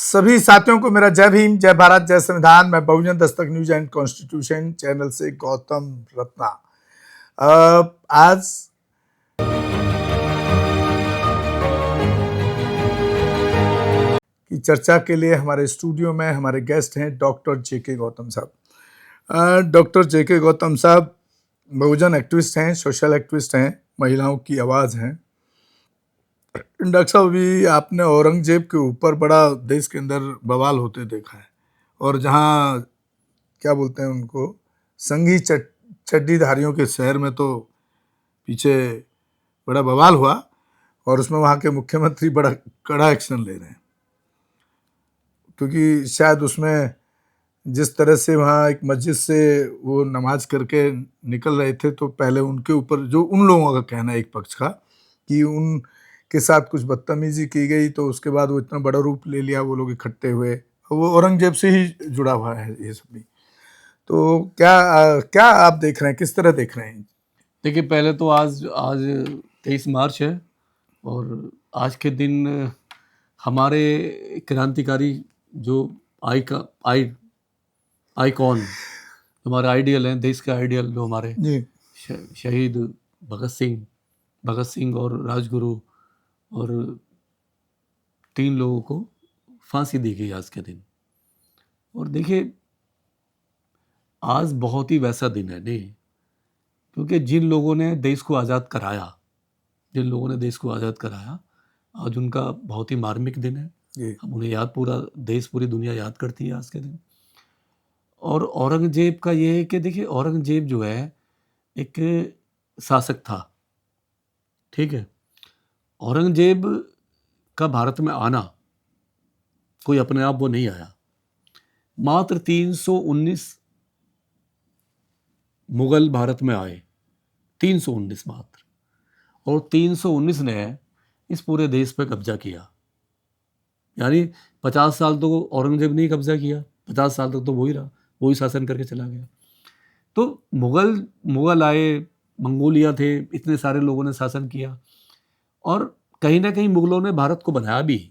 सभी साथियों को मेरा जय भीम, जय भारत, जय संविधान। मैं बहुजन Dastak news and constitution channel से गौतम रत्ना। आज की चर्चा के लिए हमारे स्टूडियो में हमारे गेस्ट हैं डॉक्टर जेके गौतम साहब। डॉक्टर जेके गौतम साहब बहुजन एक्टिविस्ट हैं, सोशल एक्टिविस्ट हैं, महिलाओं की आवाज़ हैं। डॉक्टर साहब, अभी आपने औरंगजेब के ऊपर बड़ा देश के अंदर बवाल होते देखा है, और जहाँ क्या बोलते हैं उनको, संघी चड्डीधारियों के शहर में तो पीछे बड़ा बवाल हुआ, और उसमें वहाँ के मुख्यमंत्री बड़ा कड़ा एक्शन ले रहे हैं, क्योंकि शायद उसमें जिस तरह से वहाँ एक मस्जिद से वो नमाज करके निकल रहे थे, तो पहले उनके ऊपर, जो उन लोगों का कहना है एक पक्ष का, कि उनके साथ कुछ बदतमीजी की गई, तो उसके बाद वो इतना बड़ा रूप ले लिया वो लोग इकट्ठे हुए। वो औरंगजेब से ही जुड़ा हुआ है ये सब भी। तो क्या आप देख रहे हैं, किस तरह देख रहे हैं? देखिए, पहले तो आज आज 23 मार्च है, और आज के दिन हमारे क्रांतिकारी जो आइकॉन, हमारे आइडियल हैं, देश के आइडियल, जो हमारे शहीद भगत सिंह और राजगुरु, और 3 लोगों को फांसी दी गई आज के दिन। और देखिए, आज बहुत ही वैसा दिन है नहीं, क्योंकि जिन लोगों ने देश को आज़ाद कराया, आज उनका बहुत ही मार्मिक दिन है। हम उन्हें याद, पूरा देश, पूरी दुनिया याद करती है आज के दिन। और औरंगजेब का ये है कि देखिए, औरंगजेब जो है एक शासक था, ठीक है। औरंगजेब का भारत में आना कोई अपने आप वो नहीं आया। मात्र 319 मुगल भारत में आए, 319 मात्र, और 319 ने इस पूरे देश पे कब्जा किया। यानी 50 साल तो औरंगजेब ने ही कब्जा किया, 50 साल तक तो वही रहा, वही शासन करके चला गया। तो मुगल आए, मंगोलिया थे, इतने सारे लोगों ने शासन किया, और कहीं ना कहीं मुगलों ने भारत को बनाया भी।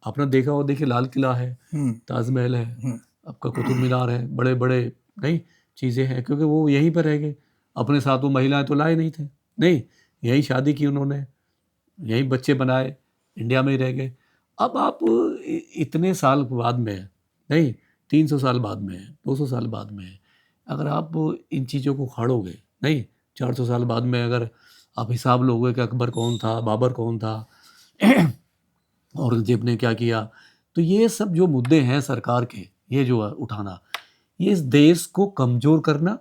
आपने देखा हो, देखिए, लाल किला है, ताजमहल है, आपका कुतुब मीनार है, बड़े बड़े नहीं चीज़ें हैं, क्योंकि वो यहीं पर रह गए। अपने साथ वो महिलाएं तो लाए नहीं थे, नहीं, यहीं शादी की उन्होंने, यहीं बच्चे बनाए, इंडिया में ही रह गए। अब आप इतने साल बाद में, नहीं, 300 साल बाद में, 200 साल बाद में, अगर आप इन चीज़ों को खाड़ोगे, नहीं, 400 साल बाद में अगर आप हिसाब लोगे कि अकबर कौन था, बाबर कौन था, औरंगजेब ने क्या किया, तो ये सब जो मुद्दे हैं सरकार के, ये जो उठाना, ये इस देश को कमज़ोर करना,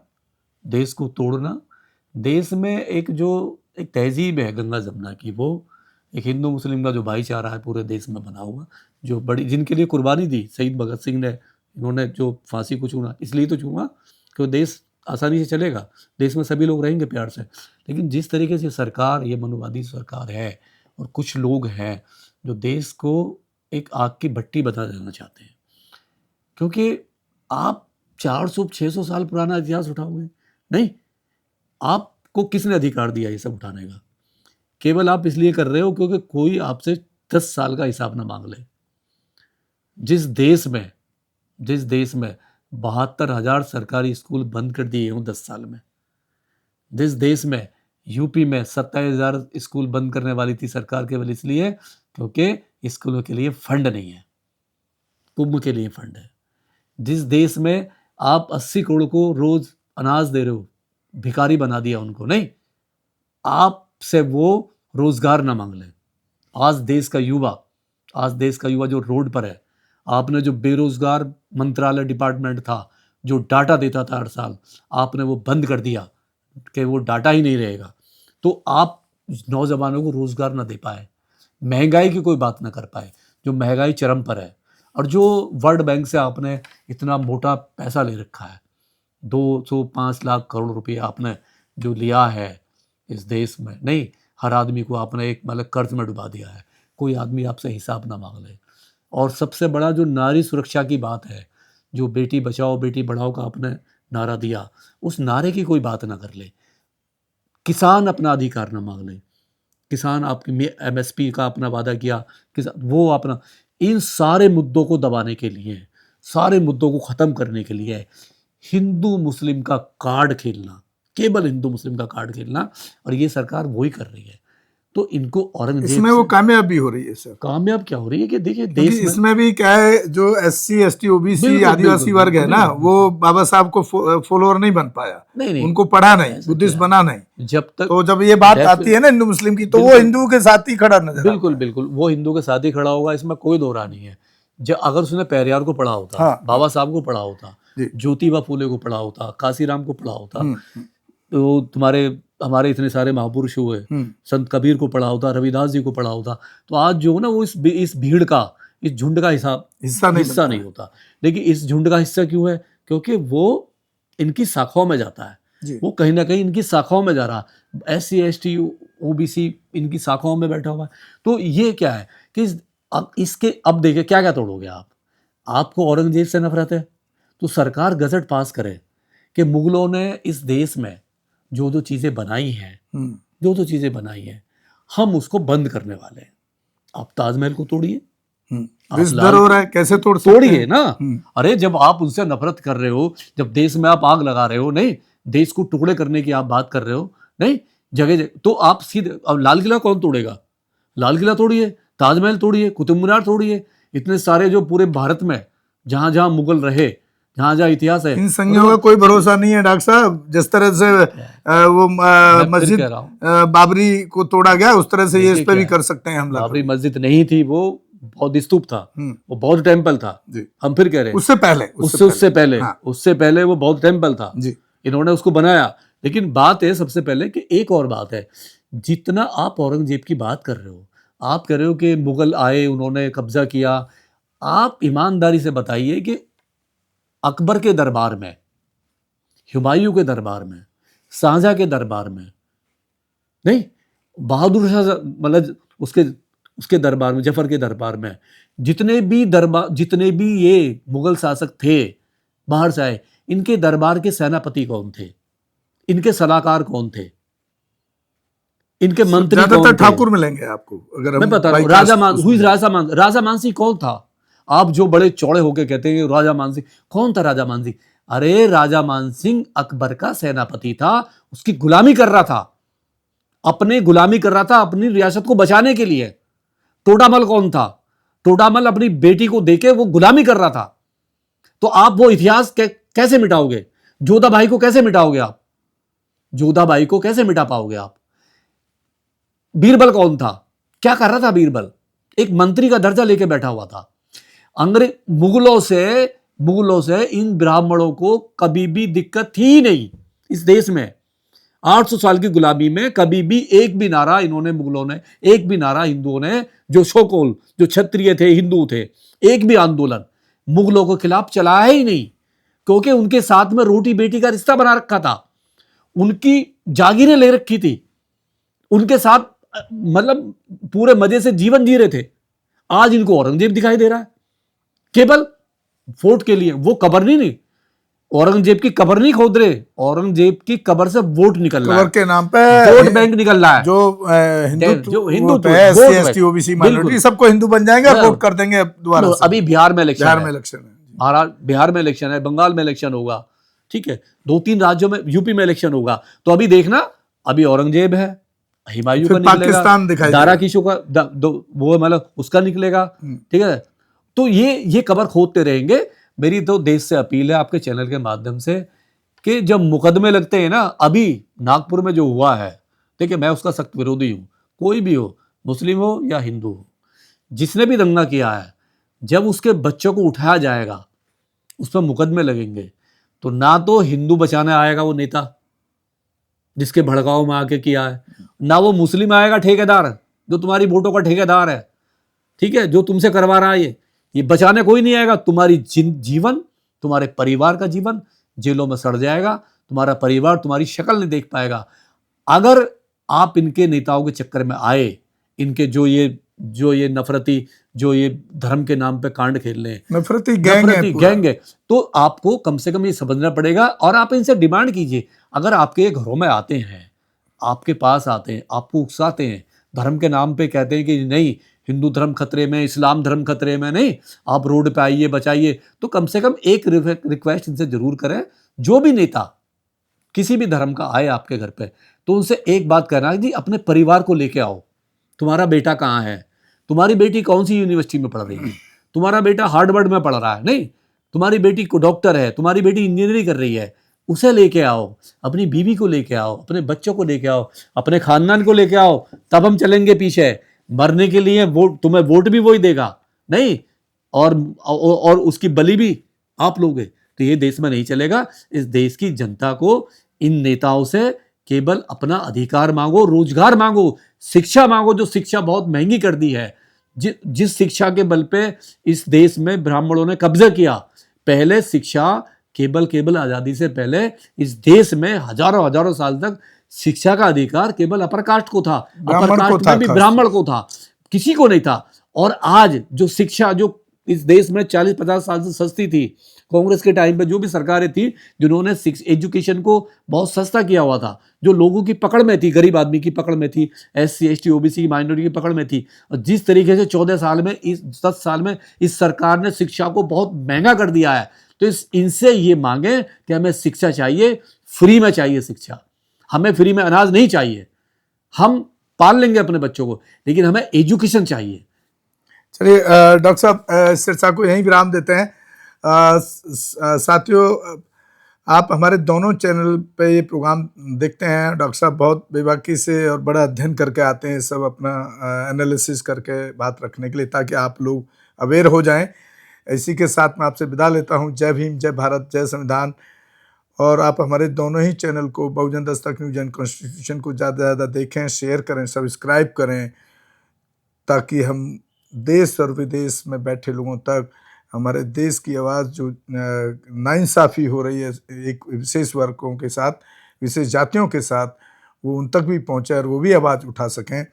देश को तोड़ना, देश में एक तहजीब है गंगा जमुना की, वो एक हिंदू मुस्लिम का जो भाईचारा है पूरे देश में बना हुआ, जो बड़ी, जिनके लिए कुर्बानी दी शहीद भगत सिंह ने, इन्होंने जो फांसी को चुना, इसलिए तो चुना कि देश आसानी से चलेगा, देश में सभी लोग रहेंगे प्यार से। लेकिन जिस तरीके से सरकार, ये मनोवादी सरकार है, और कुछ लोग हैं जो देश को एक आग की भट्टी बना देना चाहते हैं, क्योंकि आप 400-600 साल पुराना इतिहास उठाओगे, नहीं, आपको किसने अधिकार दिया ये सब उठाने का? केवल आप इसलिए कर रहे हो क्योंकि कोई आपसे 10 साल का हिसाब ना मांग ले। जिस देश में 72,000 सरकारी स्कूल बंद कर दिए हूँ 10 साल में, जिस देश में यूपी में 27,000 स्कूल बंद करने वाली थी सरकार, केवल इसलिए क्योंकि स्कूलों के लिए फंड नहीं है, कुंभ के लिए फंड है। जिस देश में आप 80 करोड़ को रोज अनाज दे रहे हो, भिखारी बना दिया उनको, नहीं, आपसे वो रोजगार ना मांग ले। आज देश का युवा जो रोड पर है, आपने जो बेरोजगार मंत्रालय डिपार्टमेंट था, जो डाटा देता था हर साल, आपने वो बंद कर दिया कि वो डाटा ही नहीं रहेगा, तो आप नौजवानों को रोजगार ना दे पाए, महंगाई की कोई बात ना कर पाए, जो महंगाई चरम पर है, और जो वर्ल्ड बैंक से आपने इतना मोटा पैसा ले रखा है, 205 लाख करोड़ रुपये आपने जो लिया है इस देश में, नहीं, हर आदमी को आपने एक मतलब कर्ज में डुबा दिया है, कोई आदमी आपसे हिसाब ना मांग ले। और सबसे बड़ा जो नारी सुरक्षा की बात है, जो बेटी बचाओ बेटी पढ़ाओ का आपने नारा दिया, उस नारे की कोई बात ना कर ले। किसान अपना अधिकार ना मांग ले, किसान आपकी MSP का अपना वादा किया, किसान वो अपना, इन सारे मुद्दों को दबाने के लिए, सारे मुद्दों को खत्म करने के लिए हिंदू मुस्लिम का कार्ड खेलना, केवल हिंदू मुस्लिम का कार्ड खेलना, और ये सरकार वही कर रही है। तो इनको औरंगजेब इसमें वो कामयाब भी हो रही है सर, कामयाब क्या हो रही है कि देखिए क्योंकि देश में इसमें भी क्या है, जो SC ST OBC बिल्कुल, आदिवासी बिल्कुल, वर्ग है ना, बिल्कुल, वो बाबा साहब को फॉलोअर नहीं बन पाया, नहीं उनको पढ़ा नहीं, ऐसा बुद्धिस्ट क्या है? बना नहीं। जब तक तो जब ये बात डेफिनेट- आती है ना हिंदू मुस्लिम की, तो वो बिल्कुल। हिंदू के साथ ही खड़ा नजर आता बिल्कुल है। बिल्कुल वो हिंदू के साथ ही खड़ा होगा, इसमें कोई दो राय नहीं है। जब अगर उसने पेरियार को पढ़ा होता, हाँ, बाबा साहब को पढ़ा होता, जी। ज्योतिबा फूले को पढ़ा होता, काशीराम को पढ़ा होता, हम्म, तो तुम्हारे हमारे इतने सारे महापुरुष हुए, संत कबीर को पढ़ा होता, रविदास जी को पढ़ा होता, तो आज जो है ना वो इस भीड़ का, इस झुंड का हिस्सा नहीं होता। लेकिन इस झुंड का हिस्सा क्यों है? क्योंकि वो इनकी शाखाओं में जाता है, जी। वो कहीं ना कहीं इनकी शाखाओं में जा रहा, SC ST OBC इनकी शाखाओं में बैठा हुआ है। तो ये क्या है कि अब देखिए क्या क्या तोड़ोगे आप। आपको औरंगजेब से नफरत है तो सरकार गजट पास करे कि मुगलों ने इस देश में जो चीजें बनाई हैं, जो चीजें बनाई हैं, हम उसको बंद करने वाले हैं। आप ताजमहल को तोड़िए, विस्तार हो रहा है, कैसे तोड़िए ना। अरे जब आप उनसे नफरत कर रहे हो, जब देश में आप आग लगा रहे हो, नहीं देश को टुकड़े करने की आप बात कर रहे हो, नहीं जगह जगह, तो आप सीधे, अब लाल किला कौन तोड़ेगा? लाल किला तोड़िए, ताजमहल तोड़िए, कुतुब मीनार तोड़िए, इतने सारे जो पूरे भारत में जहां जहां मुगल रहे, जहां जहां इतिहास है। इन संज्ञाओं का कोई भरोसा नहीं है डॉक्टर साहब। जिस तरह से वो मस्जिद बाबरी को तोड़ा गया, उस तरह से ये इस पे भी कर सकते हैं हमला। बाबरी मस्जिद नहीं थी, वो बौद्ध स्तूप था, वो बौद्ध टेम्पल था। हम फिर कह रहे हैं उससे पहले वो बौद्ध टेम्पल था, इन्होंने उसको बनाया। लेकिन बात है सबसे पहले कि एक और बात है, जितना आप औरंगजेब की बात कर रहे हो, आप कह रहे हो कि मुगल आए, उन्होंने कब्जा किया, आप ईमानदारी से बताइए कि अकबर के दरबार में, हुमायूं के दरबार में, शाहजहां के दरबार में, नहीं बहादुर शाह, मतलब उसके दरबार में, जफर के दरबार में, जितने भी ये मुगल शासक थे बाहर से आए, इनके दरबार के सेनापति कौन थे? इनके सलाहकार कौन थे? इनके मंत्री कौन थे? ठाकुर मिलेंगे आपको। अगर मैं बता रहा हूँ, राजा मानसिंह कौन था? आप जो बड़े चौड़े होके कहते हैं राजा मानसिंह, कौन था राजा मानसिंह? अरे राजा मानसिंह अकबर का सेनापति था, उसकी गुलामी कर रहा था, अपनी रियासत को बचाने के लिए। टोडामल कौन था? टोडामल अपनी बेटी को देके वो गुलामी कर रहा था। तो आप वो इतिहास कैसे मिटाओगे? जोधाबाई को कैसे मिटाओगे आप? जोधाबाई को कैसे मिटा पाओगे आप? बीरबल कौन था? क्या कर रहा था बीरबल? एक मंत्री का दर्जा लेके बैठा हुआ था। अंग्रेज मुगलों से इन ब्राह्मणों को कभी भी दिक्कत थी ही नहीं। इस देश में 800 साल की गुलामी में कभी भी एक भी नारा मुगलों ने, एक भी नारा हिंदुओं ने, जो क्षत्रिय थे, हिंदू थे, एक भी आंदोलन मुगलों के खिलाफ चलाया ही नहीं, क्योंकि उनके साथ में रोटी बेटी का रिश्ता बना रखा था, उनकी जागीरें ले रखी थी, उनके साथ मतलब पूरे मजे से जीवन जी रहे थे। आज इनको औरंगजेब दिखाई दे रहा है केवल वोट के लिए। वो कब्र नहीं, औरंगजेब की कब्र नहीं खोद रहे, औरंगजेब की कब्र से वोट निकल रहा है, के नाम पे वोट बैंक निकल रहा है। जो हिंदू SC OBC माइनॉरिटी सबको हिंदू बन जाएंगे और वोट कर देंगे दोबारा। अभी बिहार में इलेक्शन है, बिहार में इलेक्शन है, बंगाल में इलेक्शन होगा, ठीक है, 2-3 राज्यों में, यूपी में इलेक्शन होगा। तो अभी देखना, अभी औरंगजेब है, हुमायूं का निकलेगा, दारा किशोर का वो मतलब उसका निकलेगा, ठीक है। तो ये कबर खोदते रहेंगे। मेरी तो देश से अपील है आपके चैनल के माध्यम से कि जब मुकदमे लगते हैं ना, अभी नागपुर में जो हुआ है, ठीक है, मैं उसका सख्त विरोधी हूं, कोई भी हो, मुस्लिम हो या हिंदू हो, जिसने भी दंगा किया है, जब उसके बच्चों को उठाया जाएगा, उस पर मुकदमे लगेंगे, तो ना तो हिंदू बचाने आएगा वो नेता जिसके भड़काऊ में आके किया है, ना वो मुस्लिम आएगा ठेकेदार जो तुम्हारी वोटों का ठेकेदार है, ठीक है, जो तुमसे करवा रहा है ये बचाने कोई नहीं आएगा। तुम्हारी जीवन, तुम्हारे परिवार का जीवन जेलों में सड़ जाएगा, तुम्हारा परिवार तुम्हारी शक्ल नहीं देख पाएगा। अगर आप इनके नेताओं के चक्कर में आए, इनके जो ये नफरती, जो ये धर्म के नाम पे कांड खेल रहे हैं, नफरती गैंग है, तो आपको कम से कम ये समझना पड़ेगा। और आप इनसे डिमांड कीजिए, अगर आपके घरों में आते हैं, आपके पास आते हैं, आपको उकसाते हैं, धर्म के नाम पे कहते हैं कि नहीं हिंदू धर्म खतरे में, इस्लाम धर्म खतरे में, नहीं, आप रोड पे आइए, बचाइए। तो कम से कम एक रिक्वेस्ट इनसे जरूर करें, जो भी नेता किसी भी धर्म का आए आपके घर पे, तो उनसे एक बात कहना जी, अपने परिवार को लेके आओ। तुम्हारा बेटा कहाँ है, तुम्हारी बेटी कौन सी यूनिवर्सिटी में पढ़ रही है, तुम्हारा बेटा हार्वर्ड में पढ़ रहा है, नहीं, तुम्हारी बेटी को डॉक्टर है, तुम्हारी बेटी इंजीनियरिंग कर रही है, उसे लेके आओ, अपनी बीवी को लेके आओ, अपने बच्चों को लेके आओ, अपने खानदान को लेके आओ, तब हम चलेंगे पीछे। मरने के लिए वोट, तुम्हें वोट भी वही देगा, नहीं, और उसकी बलि भी आप लोगे, तो ये देश में नहीं चलेगा। इस देश की जनता को इन नेताओं से केवल अपना अधिकार मांगो, रोजगार मांगो, शिक्षा मांगो, जो शिक्षा बहुत महंगी कर दी है। जिस शिक्षा के बल पे इस देश में ब्राह्मणों ने कब्जा किया, पहले शिक्षा केवल आजादी से पहले इस देश में हजारों साल तक शिक्षा का अधिकार केवल अपर कास्ट को था, अपर कास्ट में भी ब्राह्मण को था, किसी को नहीं था। और आज जो शिक्षा जो इस देश में 40-50 साल से सस्ती थी, कांग्रेस के टाइम पे जो भी सरकारें थी जिन्होंने एजुकेशन को बहुत सस्ता किया हुआ था, जो लोगों की पकड़ में थी, गरीब आदमी की पकड़ में थी, SC ST OBC माइनॉरिटी की पकड़ में थी, और जिस तरीके से 14 साल में, इस 10 साल में इस सरकार ने शिक्षा को बहुत महंगा कर दिया है, तो इनसे ये मांगे कि हमें शिक्षा चाहिए, फ्री में चाहिए शिक्षा, हमें फ्री में अनाज नहीं चाहिए, हम पाल लेंगे अपने बच्चों को, लेकिन हमें एजुकेशन चाहिए। चलिए डॉक्टर साहब, इस चर्चा को यहीं विराम देते हैं। साथियों, आप हमारे दोनों चैनल पे ये प्रोग्राम देखते हैं। डॉक्टर साहब बहुत बेबाकी से और बड़ा अध्ययन करके आते हैं, सब अपना एनालिसिस करके बात रखने के लिए, ताकि आप लोग अवेयर हो जाएं। इसी के साथ मैं आपसे विदा लेता हूं। जय भीम, जय भारत, जय संविधान। और आप हमारे दोनों ही चैनल को, बहुजन दस्तक न्यूज एंड कॉन्स्टिट्यूशन को ज़्यादा से ज़्यादा देखें, शेयर करें, सब्सक्राइब करें, ताकि हम देश और विदेश में बैठे लोगों तक हमारे देश की आवाज़ जो नाइंसाफ़ी हो रही है एक विशेष वर्गों के साथ, विशेष जातियों के साथ, वो उन तक भी पहुँचे और वो भी आवाज़ उठा सकें।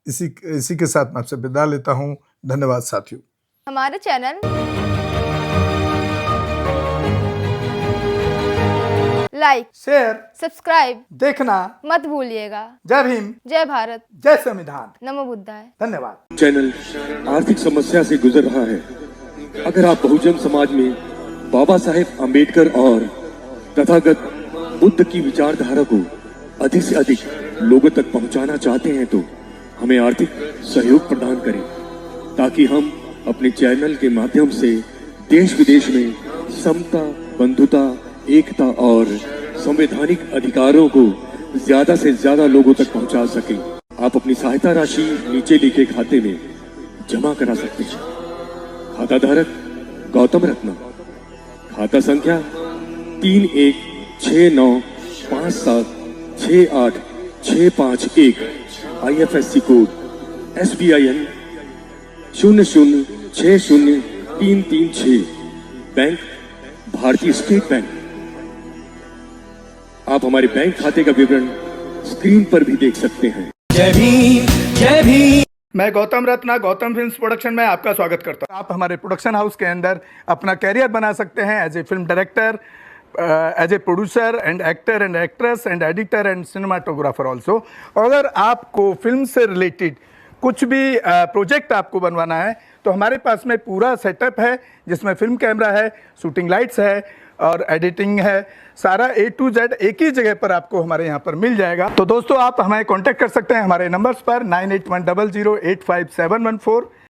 इसी के साथ मैं आपसे विदा लेता हूँ। धन्यवाद साथियों। हमारे चैनल लाइक, शेयर, सब्सक्राइब देखना मत भूलिएगा। जय भीम, जय भारत, जय संविधान, नमो बुद्धाय। धन्यवाद। चैनल आर्थिक समस्या से गुजर रहा है। अगर आप बहुजन समाज में बाबा साहेब आम्बेडकर और तथागत बुद्ध की विचारधारा को अधिक से अधिक लोगों तक पहुंचाना चाहते हैं, तो हमें आर्थिक सहयोग प्रदान करें, ताकि हम अपने चैनल के माध्यम से देश विदेश में समता, बंधुता, एकता और संवैधानिक अधिकारों को ज्यादा से ज्यादा लोगों तक पहुंचा सकें। आप अपनी सहायता राशि नीचे लिखे खाते में जमा करा सकते हैं। खाता धारक गौतम रत्ना, खाता संख्या 316957686551, IFSC कोड SBIN 0060336, बैंक भारतीय स्टेट बैंक। आप हमारे बैंक खाते का विवरण स्क्रीन पर भी देख सकते हैं। जय भीम, जय भीम। मैं गौतम रत्ना, गौतम फिल्म्स प्रोडक्शन में आपका स्वागत करता हूं। आप हमारे प्रोडक्शन हाउस के अंदर अपना कैरियर बना सकते हैं as a film director, as a producer and actor and actress and editor and cinematographer also. अगर आपको फिल्म से रिलेटेड कुछ भी प्रोजेक्ट आपको बनवाना है, तो हमारे पास में पूरा सेटअप है, जिसमें फिल्म कैमरा है, शूटिंग लाइट्स है और एडिटिंग है। सारा A to Z एक ही जगह पर आपको हमारे यहाँ पर मिल जाएगा। तो दोस्तों, आप हमें कांटेक्ट कर सकते हैं हमारे नंबर्स पर 9810085714